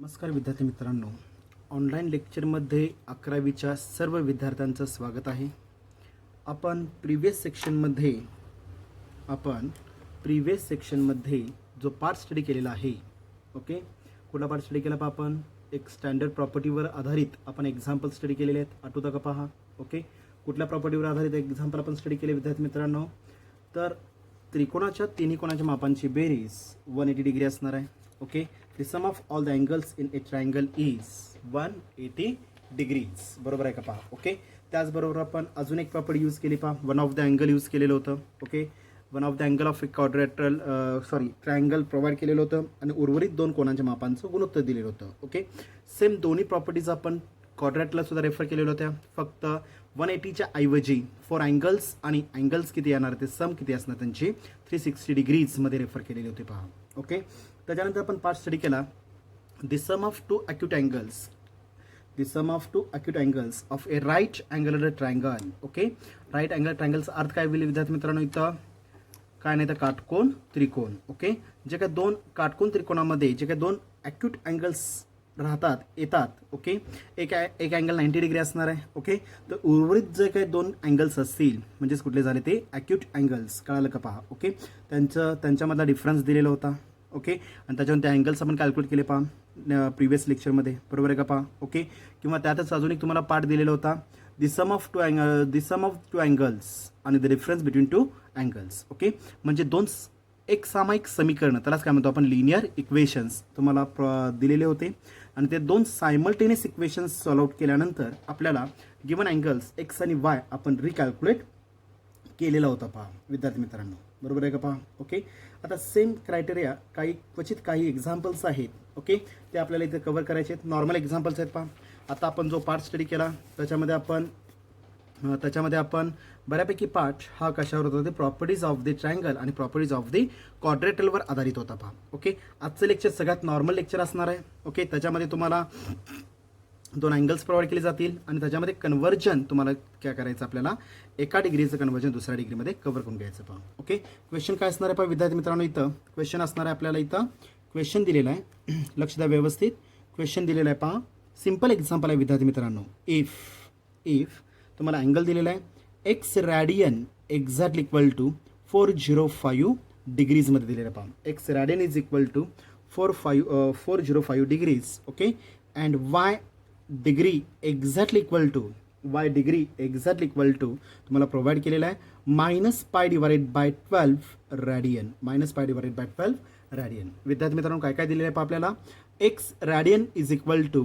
नमस्कार विद्यार्थी मित्रांनो, ऑनलाईन लेक्चरमध्ये 11वीच्या सर्व विद्यार्थ्यांचं स्वागत आहे. आपण प्रिव्हियस सेक्शनमध्ये जो पार्ट स्टडी केलेला आहे, ओके, कुठला पार्ट स्टडी केला पहा आपण? एक स्टँडर्ड प्रॉपर्टीवर आधारित आपण एक्झाम्पल स्टडी केलेले आहेत. आठवतं का पहा? ओके, कुठल्या प्रॉपर्टीवर आधारित एक्झाम्पल आपण स्टडी केले विद्यार्थी मित्रांनो? तर त्रिकोणाच्या तिन्ही कोणाच्या मापांची बेरीज 180 डिग्री असणार आहे. Okay, the sum of all the angles in a triangle is 180 degrees. बरोबर आहे का पहा? ओके, त्याचबरोबर आपण अजून एक प्रॉपर्टी यूज केली पहा, one of the angle use केलेलं होतं. Okay, one of the angle of A triangle provide केलेलं होतं आणि उर्वरित दोन कोणाच्या मापांचं गुणोत्तर दिलेलं होतं. ओके, सेम दोन्ही प्रॉपर्टीज आपण क्वाड्रॅटला सुद्धा रेफर केलेल्या होत्या. फक्त 180च्या ऐवजी फॉर अँगल्स आणि अँगल्स किती येणार, ते सम किती असणार त्यांची 360 डिग्रीजमध्ये रेफर केलेले होते पहा. ओके, त्याच्यानंतर आपण पार्ट स्टडी केला the sum of two acute angles of a right angle triangle. Okay, right angle ट्रायंगलचा अर्थ काय होईल विद्यार्थी मित्रांनो? इथं काय नाही तर काटकोन त्रिकोण. ओके, जे काय दोन काटकोन त्रिकोणामध्ये जे काय दोन अक्यूट अँगल्स येतात. ओके, एक अँगल 90 डिग्री असणार आहे. ओके, तर उर्वरित जे काही दोन अँगल्स असतील म्हणजेच कुठले झाले ते अक्यूट अँगल्स. कळालं का पहा? ओके, त्यांच्यामधला डिफरन्स दिलेला होता. ओके, आणि त्याच्यावर ते अँगल्स आपण कॅल्क्युलेट केले पहा प्रिव्हियस लेक्चरमध्ये. बरोबर आहे का पहा? ओके, किंवा त्यातच अजून एक तुम्हाला पार्ट दिलेला होता the sum of two angles आणि the difference between two angles. Okay, म्हणजे एक सामायिक समीकरण, त्यालाच काय म्हणतो आपण, लिनियर इक्वेशन्स तुम्हाला दिलेले होते आणि ते दोन सायमल्टेनियस इक्वेशन्स सॉल्व आउट केल्यानंतर आपल्याला गिवन अँगल्स एक्स आणि वाय आपण रिकॅल्क्युलेट केलेला होता पहा विद्यार्थी मित्रांनो. बरोबर आहे का पहा? ओके, आता सेम क्रायटेरिया क्वचित काही एक्झाम्पल्स आहेत. ओके, ते आपल्याला इथे कव्हर करायचे आहेत. नॉर्मल एक्झाम्पल्स आहेत पहा. आता आपण जो पार्ट स्टडी केला त्याच्यामध्ये आपण बऱ्यापैकी पार्ट हा कशावर होता, ते प्रॉपर्टीज ऑफ द ट्रायंगल आणि प्रॉपर्टीज ऑफ द क्वाड्रेटलवर आधारित होता पहा. ओके, आजचं लेक्चर सगळ्यात नॉर्मल लेक्चर असणार आहे. ओके, त्याच्यामध्ये तुम्हाला दोन अँगल्स प्रोव्हाइड केले जातील आणि त्याच्यामध्ये कन्व्हर्जन तुम्हाला काय करायचं, आपल्याला एका डिग्रीचं कन्व्हर्जन दुसऱ्या डिग्रीमध्ये कव्हर करून घ्यायचं पहा. ओके, क्वेश्चन काय असणार आहे पहा विद्यार्थी मित्रांनो? इथं क्वेश्चन असणार आहे आपल्याला. इथं क्वेश्चन दिलेला आहे, लक्ष द्या व्यवस्थित. क्वेश्चन दिलेला आहे पहा, सिम्पल एक्झाम्पल आहे विद्यार्थी मित्रांनो. इफ तुम्हाला अँगल दिलेला आहे X radian exactly equal to 405 डिग्रीजमध्ये दिलेला आहे पहा. X radian is equal to 405 degrees. Okay, and Y degree exactly equal to तुम्हाला प्रोव्हाइड केलेला आहे -π/12 रॅडियन. विद्यार्थी मित्रांनो, काय काय दिलेलं आहे पहा आपल्याला? X radian is equal to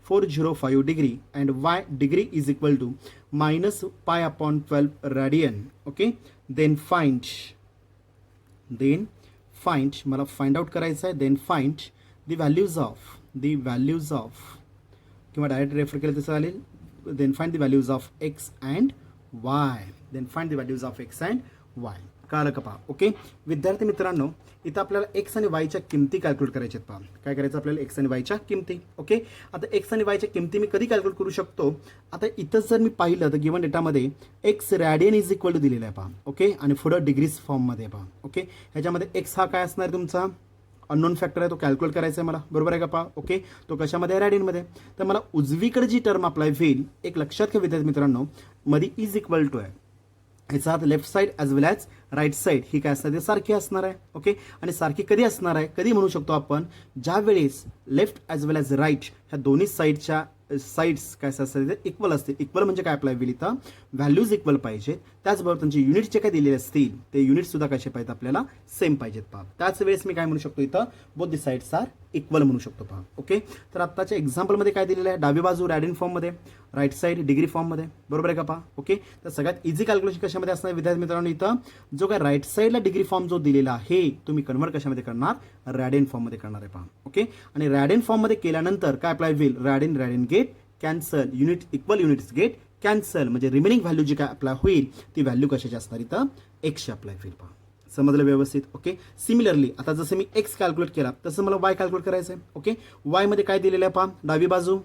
405 degree and Y degree is equal to -π/12 radian. Okay, then find मला फाइंड आउट करायचं आहे. Then find the values of किंवा डायरेक्ट रेफर केलं तर चालेल. Then find the values of x and y. कळलं का पहा? ओके, विद्यार्थी मित्रांनो, इथं आपल्याला एक्स आणि वायच्या किमती कॅल्क्युलेट करायच्या आहेत पहा. काय करायचं आपल्याला? एक्स आणि वायच्या किमती. ओके, आता एक्स आणि वायच्या किमती मी कधी कॅल्क्युलेट करू शकतो? आता इथं जर मी पाहिलं तर गिवन डेटामध्ये X radian is equal to दिलेला आहे पहा. ओके, आणि पुढं डिग्रीज फॉर्ममध्ये पहा. ओके, ह्याच्यामध्ये एक्स हा काय असणार तुमचा अननोन फॅक्टर आहे, तो कॅल्क्युलेट करायचा आहे मला. बरोबर आहे का पहा? ओके, तो कशामध्ये आहे? रॅडियनमध्ये. तर मला उजवीकडे जी टर्म अप्लाय होईल, एक लक्षात घ्या विद्यार्थी मित्रांनो, मध्ये इज इक्वल टू आहे, याचा अर्थ लेफ्ट साईड ॲज वेल ॲज राईट साईड ही काय असणार, ते सारखी असणार आहे. ओके, आणि सारखी कधी असणार आहे, कधी म्हणू शकतो आपण, ज्या वेळेस लेफ्ट ॲज वेल ॲज राईट ह्या दोन्ही साईड्स काय असतात ते इक्वल असतील. इक्वल म्हणजे काय अप्लाय होईल इथं? व्हॅल्यूज इक्वल पाहिजेत. त्याचबरोबर त्यांचे युनिट जे काय दिलेले असतील ते युनिट सुद्धा कसे पाहिजेत, आपल्याला सेम पाहिजेत पहा. त्याच वेळेस मी काय म्हणू शकतो इथं, both the sides are equal म्हणू शकतो पहा. ओके, तर आत्ताच्या एक्झाम्पलमध्ये काय दिलेलं आहे? डावी बाजू रॅडियन फॉर्ममध्ये, राईट साईड डिग्री फॉर्ममध्ये. बरोबर आहे का पहा? ओके, तर सगळ्यात इझी कॅल्क्युलेशन कशामध्ये असणार विद्यार्थी मित्रांनो? इथं जो काय राईट साईडला डिग्री फॉर्म जो दिलेला आहे, तुम्ही कन्वर्ट कशामध्ये करणार? रॅडियन फॉर्ममध्ये करणार आहे पहा. ओके, आणि रॅडियन फॉर्ममध्ये केल्यानंतर काय अप्लाय होईल? Radian get cancel, units get cancel, म्हणजे रिमेनिंग व्हॅल्यू जी काय अप्लाय होईल ती व्हॅल्यू कशाची असणार इथं? एक्सची अप्लाय होईल पहा. समजलं व्यवस्थित? ओके, सिमिलरली आता जसं मी एक्स कॅल्क्युलेट केला तसं मला वाय कॅल्क्युलेट करायचं आहे. ओके, वायमध्ये काय दिलेलं आहे पहा? डावी बाजू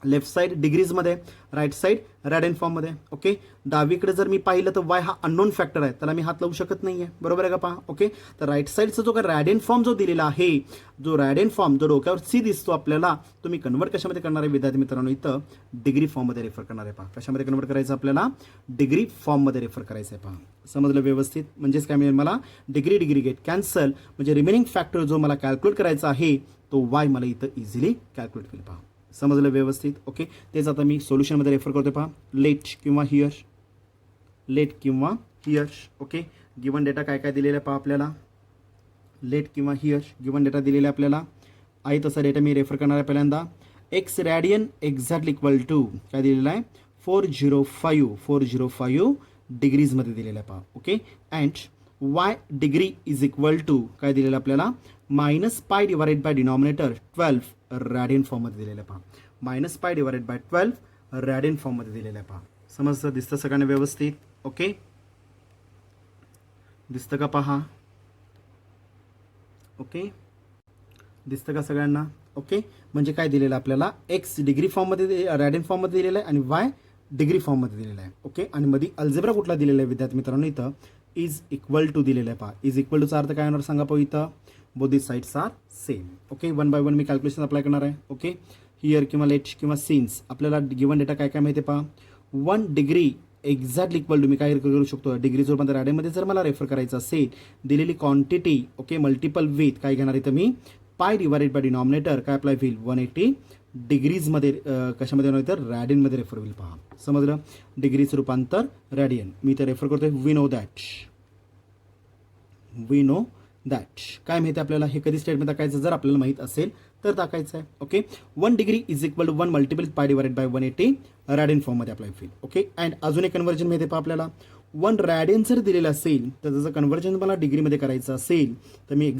लेफ्ट साईड डिग्रीजमध्ये, राईट साईड रॅडियन फॉर्ममध्ये. ओके, डावीकडे जर मी पाहिलं तर वाय हा अननोन फॅक्टर आहे, त्याला मी हात लावू शकत नाही आहे, बरोबर आहे का पहा. ओके, तर राईट साईडचा जो काय रॅडियन फॉर्म जो दिलेला आहे, जो रॅडियन फॉर्म जो डोक्यावर सी दिसतो आपल्याला, तुम्ही कन्वर्ट कशामध्ये करणार आहे विद्यार्थी मित्रांनो, इथं डिग्री फॉर्ममध्ये रेफर करणार आहे पहा. कशामध्ये कन्वर्ट करायचं आपल्याला, डिग्री फॉर्ममध्ये रेफर करायचं आहे पहा. समजलं व्यवस्थित. म्हणजेच काय मिळेल मला, डिग्री डिग्री गेट कॅन्सल, म्हणजे रिमेनिंग फॅक्टर जो मला कॅल्क्युलेट करायचा आहे तो वाय मला इथं इझिली कॅल्क्युलेट होईल पहा. समजलं व्यवस्थित. ओके, तेच आता मी सोल्युशनमध्ये रेफर करतो पहा. लेट किंवा हियर. ओके, गिवन डेटा काय काय दिलेला पहा आपल्याला, लेट किंवा हियर गिवन डेटा दिलेला आपल्याला आहे. तसा डेटा मी रेफर करणार आहे. पहिल्यांदा X radian exactly equal to काय दिलेला आहे, 405 डिग्रीजमध्ये दिलेला आहे पहा. Okay, and Y degree is equal to काय दिलेलं आपल्याला, -π डिवाइडेड बाय डिनॉमिनेटर 12 रॅडियन फॉर्ममध्ये दिलेलं आहे पहा. -π डिवाइडेड बाय 12 रॅडियन फॉर्ममध्ये दिलेलं आहे पहा. समजतं, दिसतं सगळ्यांना व्यवस्थित. ओके, दिसतं का पहा. ओके, दिसतं का सगळ्यांना. ओके, म्हणजे काय दिलेलं आपल्याला, एक्स डिग्री फॉर्ममध्ये रॅडियन फॉर्ममध्ये दिलेलं आहे आणि वाय डिग्री फॉर्ममध्ये दिलेलं आहे. ओके, आणि मध्ये अल्जेब्रा कुठला दिलेला आहे विद्यार्थी मित्रांनो, इथं इज इक्वल टू दिलेलं आहे पहा. इज इक्वल टूचा अर्थ काय होणार सांगा पाहू. इथं both the sides are same. Okay, 1 by 1 मी कॅल्क्युलेशन अप्लाय करणार आहे. ओके, हियर किंवा लेट किंवा सिन्स आपल्याला गिवन डेटा काय काय माहिती आहे पहा. 1 डिग्री एक्झॅक्टली इक्वल टू मी काय करू शकतो, डिग्री जो पण रॅडियनमध्ये जर मला रेफर करायचं असेल, दिलेली क्वांटिटी ओके मल्टिपल विथ काय घेणार इथं मी, पाय डिवाइडेड बाय डिनॉमिनेटर काय अप्लाय होईल, 180 डिग्रीजमध्ये कशामध्ये होणार तर रॅडियनमध्ये रेफर होईल पहा. समजलं, डिग्रीचं रूपांतर रॅडियन मी इथं रेफर करतोय. वी नो दॅट काय माहिती आपल्याला, हे कधी स्टेटमेंट टाकायचं जर आपल्याला माहीत असेल तर टाकायचं आहे. Okay, 1 degree is equal to 1 multiple pi divided by 180 radian फॉर्ममध्ये अप्लाय होईल. ओके, अँड अजून एक कन्वर्जन माहिती पहा आपल्याला, 1 रॅडियन जर दिलेलं असेल तर त्याचं कन्वर्जन मला डिग्रीमध्ये करायचं असेल तर मी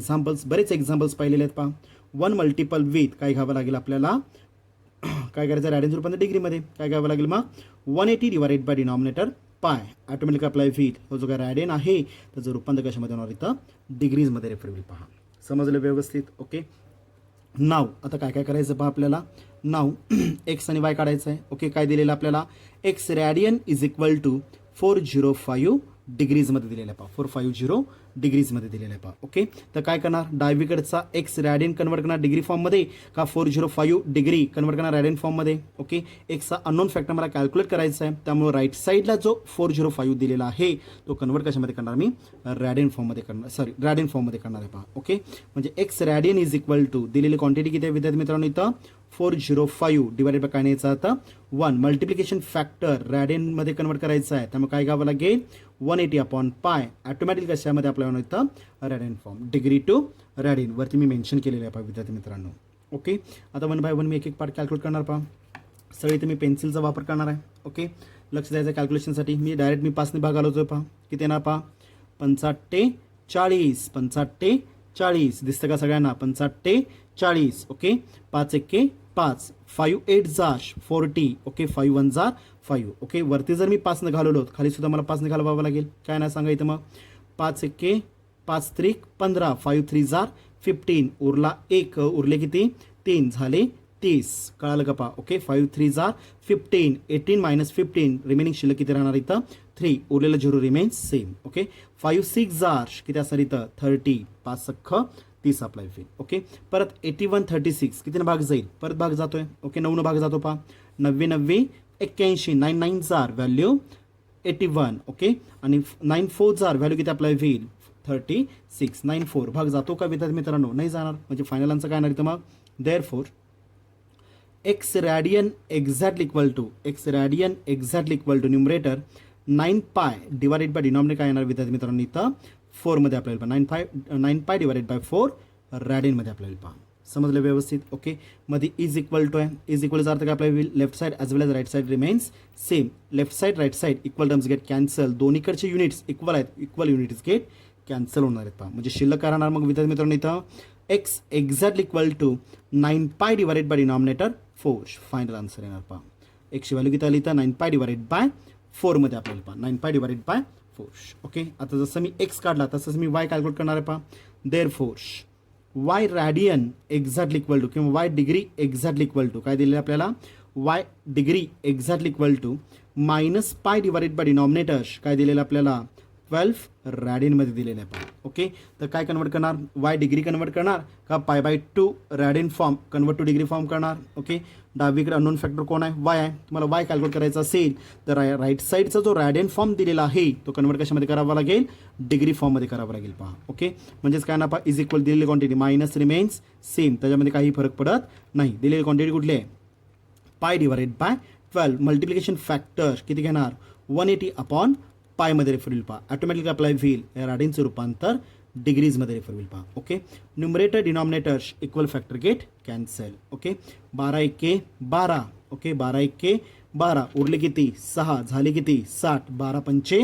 बरेच एक्झाम्पल्स पाहिलेले आहेत पहा. 1 मल्टिपल विथ काय घ्यावं लागेल आपल्याला, काय करायचं रॅडियनचं रूपांतर डिग्रीमध्ये काय घ्यावं लागेल मग, 180 डिवाइडेड बाय डिनॉमिनेटर पाय ऑटोमॅटिक अप्लाय होईल. तो जो काय रॅडियन आहे त्याचं रूपांतर कशामध्ये होणार इथं डिग्रीजमध्ये रेफर होईल पहा. समजलं व्यवस्थित. ओके, नाव आता काय काय करायचं पहा आपल्याला. नाव एक्स आणि वाय काढायचं आहे. ओके, काय दिलेलं आपल्याला, x radian is equal to 405 डिग्रीजमध्ये दिलेलं आहे पहा. 450 डिग्रीजमध्ये दिलेलं आहे पहा. ओके, तर काय करणार, डावीकडचा एक्स रॅडियन कन्वर्ट करणार डिग्री फॉर्ममध्ये का 405 डिग्री कन्वर्ट करणार रॅडियन फॉर्ममध्ये. ओके, एक्सचा अननोन फॅक्टर मला कॅल्क्युलेट करायचा आहे, त्यामुळे राईट साईडला जो 405 दिलेला आहे तो कन्वर्ट कशामध्ये करणार मी, रॅडियन फॉर्ममध्ये करणार आहे पहा. ओके, म्हणजे x radian is equal to दिलेली क्वांटिटी किती आहे विद्यार्थी मित्रांनो इथं 405 डिवाइडेड बाय काय न्यायचं आता 1 मल्टिप्लिकेशन फॅक्टर रॅडियनमध्ये कन्वर्ट करायचं आहे, त्यामुळे काय घ्यावं लागेल 180 अपॉन पाय ऑटोमॅटिक कशामध्ये आपल्याला इथं radian form degree to radian वरती मी मेन्शन केलेलं आहे पहा विद्यार्थी मित्रांनो. ओके, आता 1 बाय 1 मी एक एक पार्ट कॅल्क्युलेट करणार पहा. सगळी तर मी पेन्सिलचा वापर करणार आहे. ओके, लक्ष द्यायचं कॅल्क्युलेशनसाठी. मी डायरेक्ट मी 5ने भाग घालवतोय पहा. किती येणार पहा, 55 40 55 40 दिसतं का सगळ्यांना, 55 40. ओके, 5 1 5 5 8 जार 40. ओके, 5 1 जार 5. ओके, वरती जर मी 5ने घालवलो खाली सुद्धा मला 5ने घालवावं लागेल. काय नाही सांगा इथं मग 5 1 5 3 15 5 3 जार 15 उरला 1 उरले किती 3 झाले 30. कळालं का पहा. ओके, 5 3 जार 15 18 मायनस 15 रिमेनिंग शिल्लक किती राहणार इथं 3 उरलेलं 0 रिमेन्स सेम. ओके, 5 6 जार किती असणार इथं 30 5 सख्ख 30 अप्लाय होईल. ओके, परत 81 36 कितीनं भाग जाईल, परत भाग जातोय. ओके, 9 भाग जातो पहा. 90 90 81 9 9 जार व्हॅल्यू 81. ओके, आणि 9 4 जार व्हॅल्यू किती अप्लाय होईल 36. 9 4 भाग जातो का विद्यार्थी मित्रांनो, नाही जाणार. म्हणजे फायनल आन्सर काय येणार इथं मग, therefore x radian exactly equal to numerator 9 pi divided by denominator काय येणार विद्यार्थी मित्रांनो इथं 4 मध्ये आपल्याला पहा. 9 पाय डिवाइडेड बाय 4 रॅडियनमध्ये आपल्याला पहा. समजलं व्यवस्थित. ओके, मध्ये इज इक्वल टू आहे. इज इक्वलचा अर्थ काय आपल्याला होईल, left side as well as right side remains same. Left side right side equal terms get cancel, दोन्हीकडचे युनिट्स इक्वल आहेत, इक्वल युनिट्स गेट कॅन्सल होणार आहेत पहा. म्हणजे शिल्लक काय राहणार मग विद्यार्थी मित्रांनो इथं x exactly equal to 9 pi divided by denominator 4. Final answer येणार पहा. एक्सची व्हॅल्यू किती आली इथं 9 पाय डिवाइडेड बाय 4 मध्ये आपल्याला पहा 9 पाय डिवाइडेड बाय 4. ओके, आता जसं मी एक्स काढला तसंच मी वाय कॅल्क्युलेट करणार आहे पहा. Therefore y radian exactly equal to किंवा y degree exactly equal to काय दिलेलं आपल्याला y degree exactly equal to minus pi divided by denominators काय दिलेलं आपल्याला 12 रॅडियनमध्ये दिलेलं आहे पहा. ओके, तर काय कन्वर्ट करणार वाय डिग्री कन्वर्ट करणार का pi by 2 radian form convert two degree form करणार. ओके, डावीकडे अननोन फॅक्टर कोण आहे वाय आहे. तुम्हाला वाय कॅल्क्युलेट करायचा असेल तर राईट साईडचा जो रॅडियन फॉर्म दिलेला आहे तो कन्वर्ट कशामध्ये करावा लागेल डिग्री फॉर्ममध्ये करावा लागेल पहा. ओके, म्हणजेच काय ना पहा इज इक्वल दिलेली क्वांटिटी मायनस रिमेन्स सेम, त्याच्यामध्ये काही फरक पडत नाही. दिलेली क्वांटिटी कुठली आहे पाय डिवाइडेड बाय 12 मल्टिप्लिकेशन फॅक्टर किती घेणार 180 अपॉन पायमध्ये रेफर होईल पहा. ऑटोमॅटिकली अप्लाय होईल रॅडियनचं रूपांतर डिग्रीजमध्ये रेफर होईल पहा. Okay, numerator denominators equal factor get cancel. Okay, 12 एके 12. ओके, 12 एके 12 उरले किती 6 झाले किती 60 12 पंचे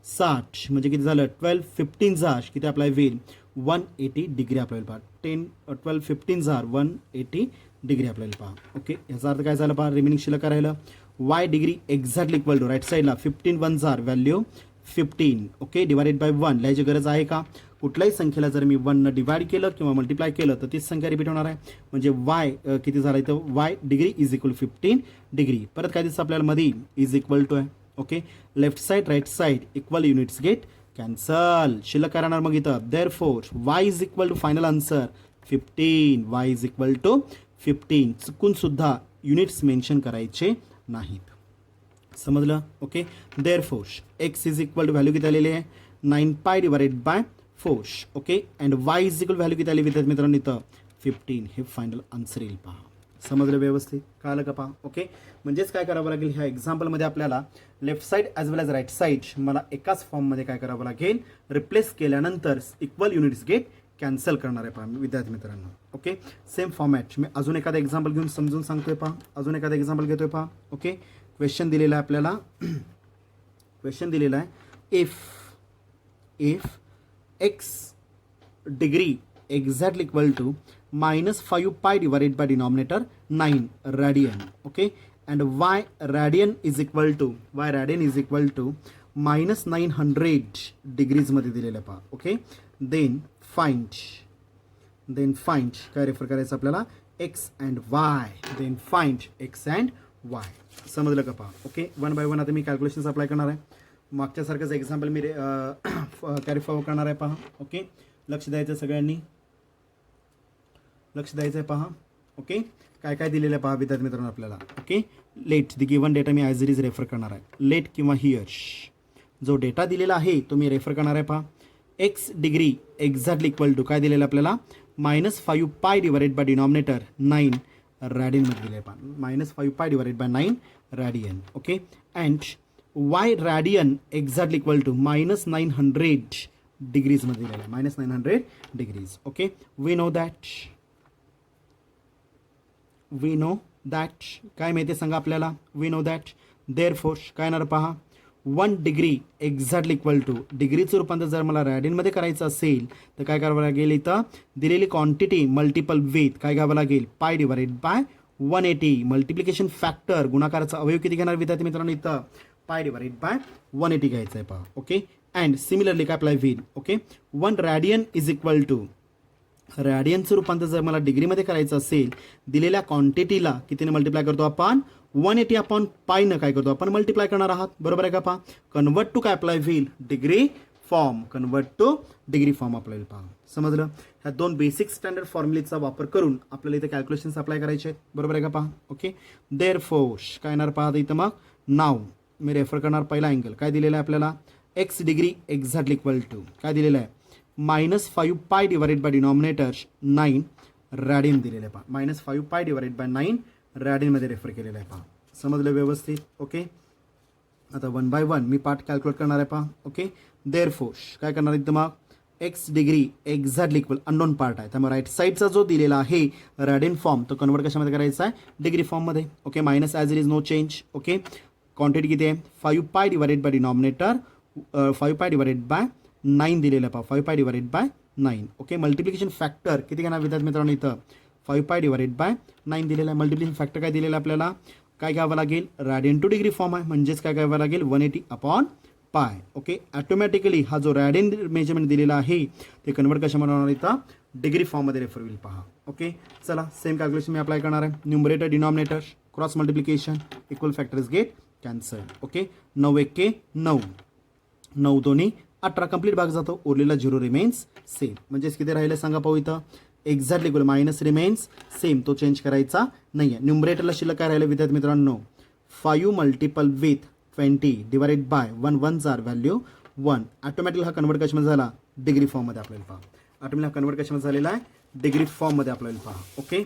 60 म्हणजे किती झालं 12 15 जार किती अप्लाय होईल 180 डिग्री अप्लाय होईल पहा. 12 15 जार 180 डिग्री अप्लाय होईल पहा. ओके, याचा अर्थ काय झालं पहा रिमेनिंग शिल्लक राहिलं y degree exactly equal to right साईडला 15 1 जार व्हॅल्यू 15. ओके, डिवाइडेड बाय 1 लिहायची गरज आहे का कुठल्याही संख्येला जर मी 1 न डिवाइड केलं किंवा मल्टिप्लाय केलं तर तीच संख्या रिपीट होणार आहे. म्हणजे वाय किती झालं इथं y degree is equal 15 degree. परत काय दिसतं आपल्याला मध्ये इज इक्वल टू आहे. Okay, left side right side equal units get cancel. शिल्लक काय राहणार मग इथं therefore y is equal to final answer 15. Y is equal to 15. चुकून सुद्धा युनिट्स मेन्शन करायचे नाहीत. समजलं. Okay, therefore x is equal to value किती आलेली आहे 9 pi divided by 4. Okay, and y is equal value किती आली विद्यार्थी मित्रांनो इथं 15. हे फायनल आन्सर येईल पहा. समजलं व्यवस्थित कळलं का पहा. ओके, म्हणजेच काय करावं लागेल ह्या एक्झाम्पलमध्ये आपल्याला left side as well as right side मला एकाच फॉर्ममध्ये काय करावं लागेल रिप्लेस केल्यानंतर इक्वल युनिट्स गेट कॅन्सल करणार आहे पहा विद्यार्थी मित्रांनो. ओके, सेम फॉर्मॅट मी अजून एखादा एक्झाम्पल घेऊन समजून सांगतोय पहा. अजून एखादा एक्झाम्पल घेतोय पहा. ओके, क्वेश्चन दिलेला आहे आपल्याला क्वेश्चन दिलेला आहे if x degree exactly equal to -5 pi divided by denominator 9 radian. Okay, and y radian is equal to -900 डिग्रीजमध्ये दिलेलं आहे पहा. ओके, देन फाइंड काय रेफर करायचं आपल्याला x and y. Then find x and y. समजलं का पहा. ओके, 1 बाय 1 आता मी कॅल्क्युलेशन्स अप्लाय करणार आहे. मागच्यासारखंच एक्झाम्पल मी कॅरी फॉरवर्ड करणार आहे पहा. ओके, लक्ष द्यायचं सगळ्यांनी लक्ष द्यायचं आहे पहा. ओके, काय काय दिलेलं आहे पहा विद्यार्थी मित्रांनो आपल्याला. Okay, let the given data me as it is refer करणार आहे. लेट किंवा हिअर जो डेटा दिलेला आहे तो मी रेफर करणार आहे पहा. X degree exactly equal to काय दिलेलं आपल्याला -5 पाय डिवाइडेड बाय डिनॉमिनेटर 9 रॅडियनमध्ये दिले आहे पहा. -5 pi divided by 9 radian. Okay, and y radian exactly equal to -900 डिग्रीजमध्ये दिलेलं आहे -900 degrees. Okay, we know that काय माहिती सांगा आपल्याला वी नो दॅट देअरफॉर काय येणार पहा 1 डिग्री एक्झॅक्टली इक्वल टू डिग्रीचं रूपांतर जर मला रॅडियनमध्ये करायचं असेल तर काय करावं लागेल इथं दिलेली क्वांटिटी मल्टिपल विथ काय घ्यावं लागेल पाय डिवाइडेड बाय 180 मल्टिप्लिकेशन फॅक्टर गुणाकाराचा अवयव किती घेणार विद्यार्थी मित्रांनो इथं पाय डिवाइडेड बाय 180 घ्यायचं आहे पहा. ओके, अँड सिमिलरली काय अप्लाय होईल. Okay, 1 radian is equal to रॅडियनचं रूपांतर जर मला डिग्रीमध्ये करायचं असेल दिलेल्या क्वांटिटीला कितीने मल्टिप्लाय करतो आपण 180 अपॉन पायनं काय करतो आपण मल्टिप्लाय करणार आहात. बरोबर आहे का पहा. कन्वर्ट टू काय अप्लाय होईल degree form. Convert two degree form apply होईल पहा. समजलं. ह्या 2 बेसिक स्टँडर्ड फॉर्म्युलेचा वापर करून आपल्याला इथे कॅल्क्युलेशन्स अप्लाय करायचे आहेत. बरोबर आहे का पहा. ओके, देअरफॉर काय येणार पहा इथं मग नाव मी रेफर करणार पहिला अँगल काय दिलेला आहे आपल्याला x degree exactly equal to काय दिलेलं आहे -5 pi divided by denominator 9 radian दिलेलं आहे पहा. -5 पाय डिवाइडेड बाय 9 रॅडियनमध्ये रेफर केलेलं आहे पहा. समजलं व्यवस्थित. ओके, आता 1 बाय 1 मी पार्ट कॅल्क्युलेट करणार आहे पहा. ओके, देअरफॉर काय करणार इथं मग x degree exactly equal unknown part आहे त्यामुळे राईट साईडचा जो दिलेला आहे रॅडियन फॉर्म तो कन्वर्ट कशामध्ये करायचा आहे डिग्री फॉर्ममध्ये. Okay, minus as it is no change. Okay, quantity किती आहे 5 pi divided by denominator 5 pi divided by 9 दिलेलं आहे पहा 5 pi divided by 9. Okay, multiplication factor किती घेणार विद्यार्थी मित्रांनो इथं 5 पाय डिवाइडेड बाय 9 दिलेलं आहे. मल्टिप्लिकेशन फॅक्टर काय दिलेलं आहे आपल्याला काय घ्यावं लागेल रॅडियन टू डिग्री फॉर्म आहे म्हणजेच काय घ्यावं लागेल 180 अपॉन पाय. ओके, ऑटोमॅटिकली हा जो रॅडियन मेजरमेंट दिलेला आहे ते कन्वर्ट कशामध्ये होणार इथं डिग्री फॉर्ममध्ये रेफर होईल पहा. ओके, चला सेम कॅल्क्युलेशन मी अप्लाय करणार आहे. Numerator denominator cross multiplication equal factors get cancel. Okay, 9 1 9 9 2 18 complete भाग जातो, उरलेला 0 रिमेन्स सेम. म्हणजेच किती राहिले सांगा पाहू इथं exactly equal minus remains same, तो चेंज करायचा नाही आहे. न्यूमरेटरला शिल्लक काय राहिलं विद्यार्थी मित्रांनो 5 मल्टिपल विथ 20 डिवाइडेड बाय 1 1 जार व्हॅल्यू 1. ऑटोमॅटिक हा कन्वर्ट कशामध्ये झाला डिग्री फॉर्ममध्ये आपल्याला पहा. ऑटोमॅटिक हा कन्वर्ट कशामध्ये झालेला आहे डिग्री फॉर्ममध्ये आपल्याला पहा. ओके,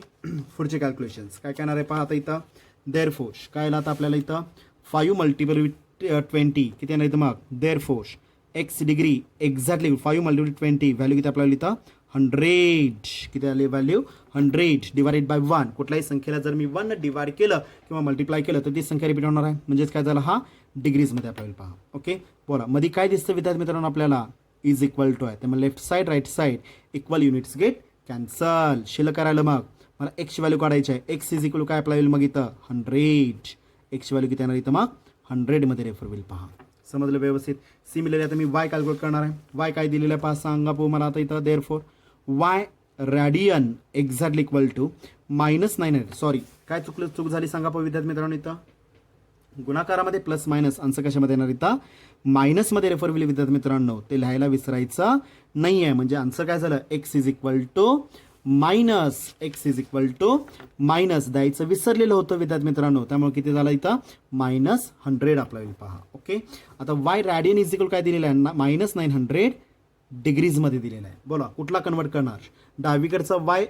पुढचे कॅल्क्युलेशन्स काय करणार आहे पहा आता इथं देअर फोर्स काय आला आता आपल्याला इथं 5 मल्टिपल विथ 20 किती येणार इथं मग therefore x degree exactly 5 multiple 20 value किती आपल्याला इथं 100 किती आले व्हॅल्यू 100 डिवाइडेड बाय 1. कुठल्याही संख्येला जर मी 1 डिवाइड केलं किंवा मल्टिप्लाय केलं तर ती संख्या रिपीट होणार आहे. म्हणजेच काय झालं हा डिग्रीजमध्ये आपल्याला पहा. ओके, बोला मध्ये काय दिसतं विद्यार्थी मित्रांनो आपल्याला इज इक्वल टू आहे, त्यामुळे left side right side equal units get cancel. शिल्लक करायला मग मला एक्सची व्हॅल्यू काढायची आहे. एक्स इज इक्वल काय अप्लाय होईल मग इथं 100. एक्सची व्हॅल्यू किती येणार इथं मग 100मध्ये रेफर होईल पहा. समजलं व्यवस्थित. सिमिलरली आता मी वाय कॅल्क्युलेट करणार आहे. वाय काय दिलेलं आहे पहा सांगा पो मला आता इथं therefore y radian exactly equal to -900. Sorry काय चूक झाली सांगा पो विद्यार्थी मित्रांनो इथं गुणाकारामध्ये प्लस मायनस आन्सर कशामध्ये येणार इथं मायनसमध्ये रेफर होईल विद्यार्थी मित्रांनो, ते लिहायला विसरायचं नाही आहे. म्हणजे आन्सर काय झालं x is equal to minus x is equal to minus द्यायचं विसरलेलं होतं विद्यार्थी मित्रांनो, त्यामुळे किती झालं इथं -100 आपला येईल पहा. ओके, आता वाय रॅडियन इज इक्वल काय दिलेलं आहे -900 डिग्रीजमध्ये दिलेलं आहे. बोला कुठला कन्वर्ट करणार डावीकडचा वाय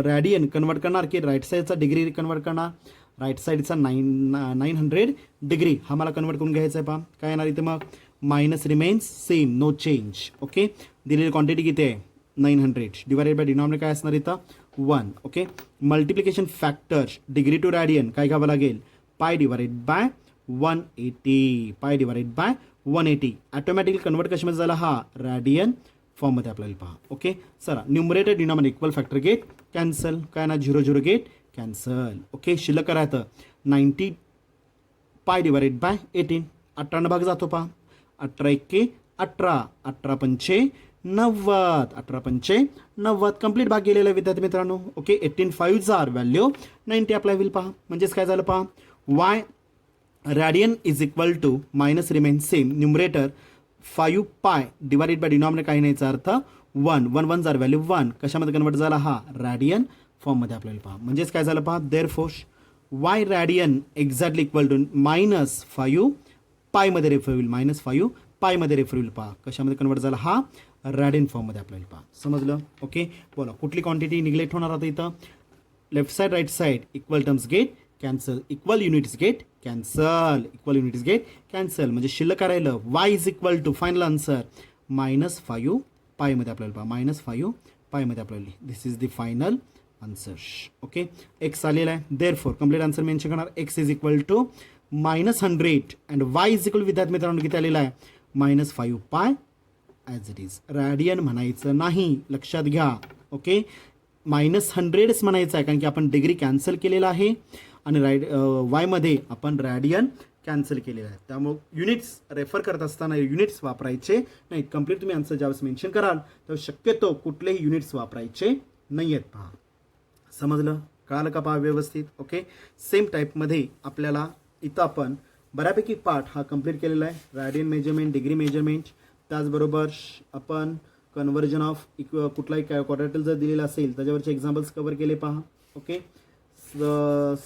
रॅडियन कन्वर्ट करणार की राईट साईडचा डिग्री कन्वर्ट करणार. राईट साईडचा 900 डिग्री हा मला कन्वर्ट करून घ्यायचा आहे पहा. काय येणार इथे मग minus remains same no change. Okay, दिलेली क्वांटिटी किती आहे 900 डिवाइडेड बाय डिनॉमिनेटर काय असणार इथं 1. Okay, multiplication factor degree to radian काय घ्यावं लागेल पाय डिवाइडेड बाय 180 पाय डिवाइडेड बाय 180. ऑटोमॅटिकली कन्वर्ट कशामध्ये झाला हा रॅडियन फॉर्ममध्ये आपल्याला पहा. ओके, चला numerator denominator equal factor get cancel. काय ना 0 0 गेट कॅन्सल. ओके, शिल्लक करायचं 90 पाय डिवाइडेड बाय 18. 18 भाग जातो पहा 18 1 18 18 पंचे 90 18 पंचे 90 कंप्लीट भाग गेलेला आहे विद्यार्थी मित्रांनो. ओके, 18 5 जार व्हॅल्यू 90 अप्लाय होईल पहा. म्हणजेच काय झालं पहा y radian is equal to minus remain same numerator 5 pi divided by denominator काही नाहीचा अर्थ 1 1 1 जार व्हॅल्यू 1 कशामध्ये कन्वर्ट झाला हा रॅडियन फॉर्ममध्ये आपल्याला पहा. म्हणजेच काय झालं पहा therefore y radian exactly equal to -5 पायमध्ये रेफर होईल -5 पायमध्ये रेफर होईल पहा. कशामध्ये कन्वर्ट झाला हा रॅडियन फॉर्ममध्ये आपल्याला पहा. समजलं. ओके, बोला कुठली क्वांटिटी निग्लेक्ट होणार आता इथं left side right side equal terms get cancel equal units get cancel equal units get cancel. म्हणजे शिल्लक राहिलं y is equal to final answer -5 पायमध्ये आपल्याला पहा -5 पायमध्ये आपल्याला. This is the final answer. Okay, x आलेला आहे therefore complete answer mention करणार x is equal to -100 and y is equal विद्यार्थी मित्रांनो किती आलेला आहे -5 पाय ॲज इट इज. रॅडियन म्हणायचं नाही लक्षात घ्या. ओके, -100च म्हणायचं आहे कारण की आपण डिग्री कॅन्सल केलेला आहे आणि वायमध्ये आपण रॅडियन कॅन्सल केलेलं आहे. त्यामुळे युनिट्स रेफर करत असताना युनिट्स वापरायचे नाहीत. कंप्लीट तुम्ही आन्सर ज्यावेळेस मेन्शन कराल तर शक्यतो कुठलेही युनिट्स वापरायचे नाही आहेत पहा. समजलं कळालं का पहा व्यवस्थित. ओके, सेम टाईपमध्ये आपल्याला इथं आपण बऱ्यापैकी पार्ट हा कंप्लीट केलेला आहे. रॅडियन मेजरमेंट डिग्री मेजरमेंट त्याचबरोबर आपण कन्व्हर्जन ऑफ कुठलाही क्वाड्रॅटल जर दिलेला असेल त्याच्यावरचे एक्झाम्पल्स कव्हर केले पहा. ओके,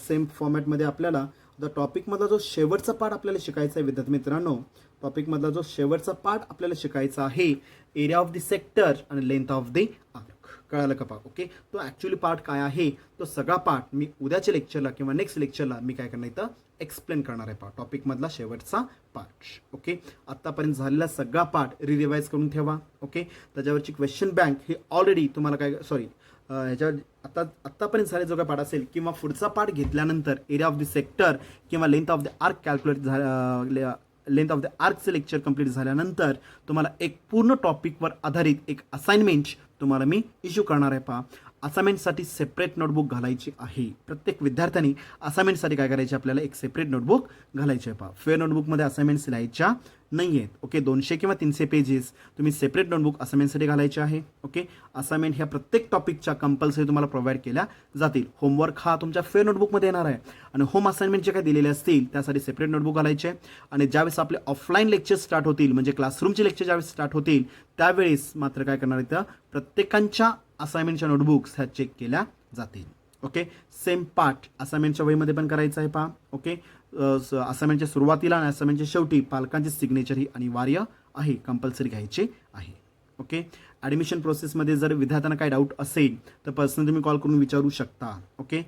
सेम फॉर्मॅटमध्ये आपल्याला आता टॉपिकमधला जो शेवटचा पार्ट आपल्याला शिकायचा आहे विद्यार्थी मित्रांनो टॉपिकमधला जो शेवटचा पार्ट आपल्याला शिकायचा आहे एरिया ऑफ द सेक्टर आणि लेंथ ऑफ द आर्क. कळालं का पहा. ओके, तो ॲक्च्युली पार्ट काय आहे तो सगळा पार्ट मी उद्याच्या लेक्चरला किंवा नेक्स्ट लेक्चरला मी काय करणार इथं एक्सप्लेन करणार आहे पहा टॉपिकमधला शेवटचा पार्ट. ओके, आत्तापर्यंत झालेला सगळा पार्ट रिवाईज करून ठेवा. ओके, त्याच्यावरची क्वेश्चन बँक ही ऑलरेडी तुम्हाला काय सॉरी ह्याच्या आत्तापर्यंत झाले जो काय पार्ट असेल किंवा पुढचा पार्ट घेतल्यानंतर एरिया ऑफ द सेक्टर किंवा length of the arc calculate झाल्या लेंथ ऑफ द आर्कचं लेक्चर कंप्लीट झाल्यानंतर तुम्हाला एक पूर्ण टॉपिकवर आधारित एक असाइनमेंट तुम्हाला मी इश्यू करणार आहे पहा. असाइनमेंटसाठी सेपरेट नोटबुक घालायची आहे. प्रत्येक विद्यार्थ्यांनी असाइनमेंटसाठी काय करायचे, आपल्याला एक सेपरेट नोटबुक घालायची आहे. पहा, फेअर नोटबुकमध्ये असाइनमेंट्स लिहायच्या नाही आहेत. ओके, 200 किंवा 300 पेजेस तुम्ही सेपरेट नोटबुक असाइनमेंटसाठी घालायचे आहे. ओके, असाइनमेंट ह्या प्रत्येक टॉपिकच्या कंपल्सरी तुम्हाला प्रोव्हाइड केल्या जातील. होमवर्क हा तुमच्या फेअर नोटबुकमध्ये येणार आहे आणि होम असाइनमेंट जे काही दिलेले असतील त्यासाठी सेपरेट नोटबुक घालायचे. आणि ज्यावेळेस आपले ऑफलाईन लेक्चर स्टार्ट होतील, म्हणजे क्लासरूमचे लेक्चर ज्यावेळेस स्टार्ट होतील त्यावेळेस मात्र काय करणार इथं, प्रत्येकांच्या असाइनमेंटच्या नोटबुक्स ह्या चेक केल्या जातील. ओके, सेम पार्ट असाइनमेंटच्या वहीमध्ये पण करायचं आहे. पहा, ओके, असाइनमेंटच्या सुरुवातीला आणि असाइनमेंटच्या शेवटी पालकांची सिग्नेचर ही अनिवार्य आहे, कंपल्सरी घ्यायची आहे. ओके, ॲडमिशन प्रोसेसमध्ये जर विद्यार्थ्यांना काय डाऊट असेल तर पर्सनली तुम्ही कॉल करून विचारू शकता. ओके,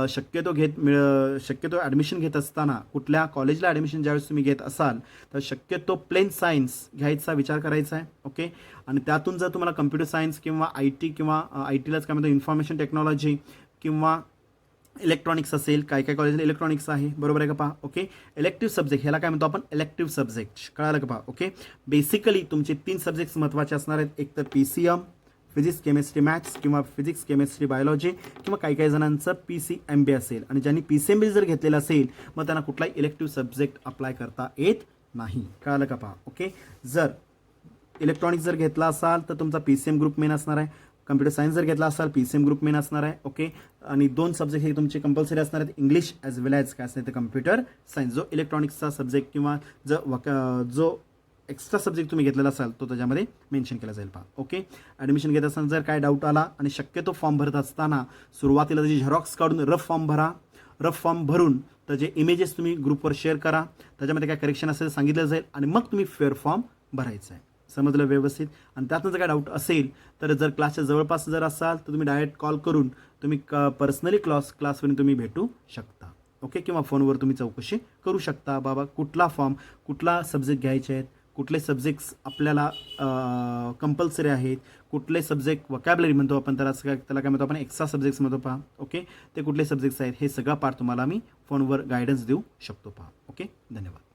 शक्यतो ॲडमिशन घेत असताना कुठल्या कॉलेजला ॲडमिशन ज्यावेळेस तुम्ही घेत असाल तर शक्यतो प्लेन सायन्स घ्यायचा विचार करायचा आहे. ओके, आणि त्यातून जर तुम्हाला कम्प्युटर सायन्स किंवा IT किंवा ITलाच काय म्हणतो इन्फॉर्मेशन टेक्नॉलॉजी किंवा इलेक्ट्रॉनिक्स असेल, काय काय कॉलेजला इलेक्ट्रॉनिक्स आहे, बरोबर आहे का? पहा, ओके, इलेक्टिव्ह सब्जेक्ट ह्याला काय म्हणतो आपण, इलेक्टिव्ह सब्जेक्ट, कळालं का? पहा, ओके, बेसिकली तुमचे 3 सब्जेक्ट्स महत्त्वाचे असणार आहेत. एक तर PCM फिजिक्स केमिस्ट्री मॅथ्स किंवा फिजिक्स केमिस्ट्री बायोलॉजी किंवा काही काही जणांचं PCMB असेल. आणि ज्यांनी PCMB जर घेतलेलं असेल मग त्यांना कुठलाही इलेक्टिव्ह सब्जेक्ट अप्लाय करता येत नाही. कळालं का? पहा, ओके, जर इलेक्ट्रॉनिक्स जर घेतला असाल तर तुमचा PCM ग्रुप मेन असणार आहे. कम्प्युटर सायन्स जर घेतला असाल PCM ग्रुप मेन असणार आहे. ओके, आणि 2 सब्जेक्ट हे तुमचे कंपल्सरी असणार आहेत, इंग्लिश ॲज वेल ॲज काय असणार तर कम्प्युटर सायन्स. जो इलेक्ट्रॉनिक्सचा सब्जेक्ट किंवा जो एक्स्ट्रा सब्जेक्ट तुम्ही घेतलेला असाल तो त्याच्यामध्ये मेन्शन केला जाईल. पहा, ओके, ॲडमिशन घेत असताना जर काय डाऊट आला आणि शक्यतो फॉर्म भरत असताना सुरुवातीला त्याची झेरॉक्स काढून रफ फॉर्म भरा. रफ फॉर्म भरून त्याचे इमेजेस तुम्ही ग्रुपवर शेअर करा, त्याच्यामध्ये काय करेक्शन असेल सांगितलं जाईल आणि मग तुम्ही फेअर फॉर्म भरायचा आहे. समजलं व्यवस्थित? आणि त्यातनं जर काय डाऊट असेल तर जर क्लासच्या जवळपास जर असाल तर तुम्ही डायरेक्ट कॉल करून तुम्ही पर्सनली क्लासवरून तुम्ही भेटू शकता. ओके, किंवा फोनवर तुम्ही चौकशी करू शकता, बाबा कुठला फॉर्म, कुठला सब्जेक्ट घ्यायचे आहेत, कुठले सब्जेक्ट्स आपल्याला कंपल्सरी आहेत, कुठले सब्जेक्ट वकॅबलरी म्हणतो आपण त्याला काय म्हणतो आपण, एक्स्ट्रा सब्जेक्ट्स म्हणतो. पहा, ओके, ते कुठले सब्जेक्ट्स आहेत हे सगळा पार्ट तुम्हाला मी फोनवर गायडन्स देऊ शकतो. पहा, ओके, धन्यवाद.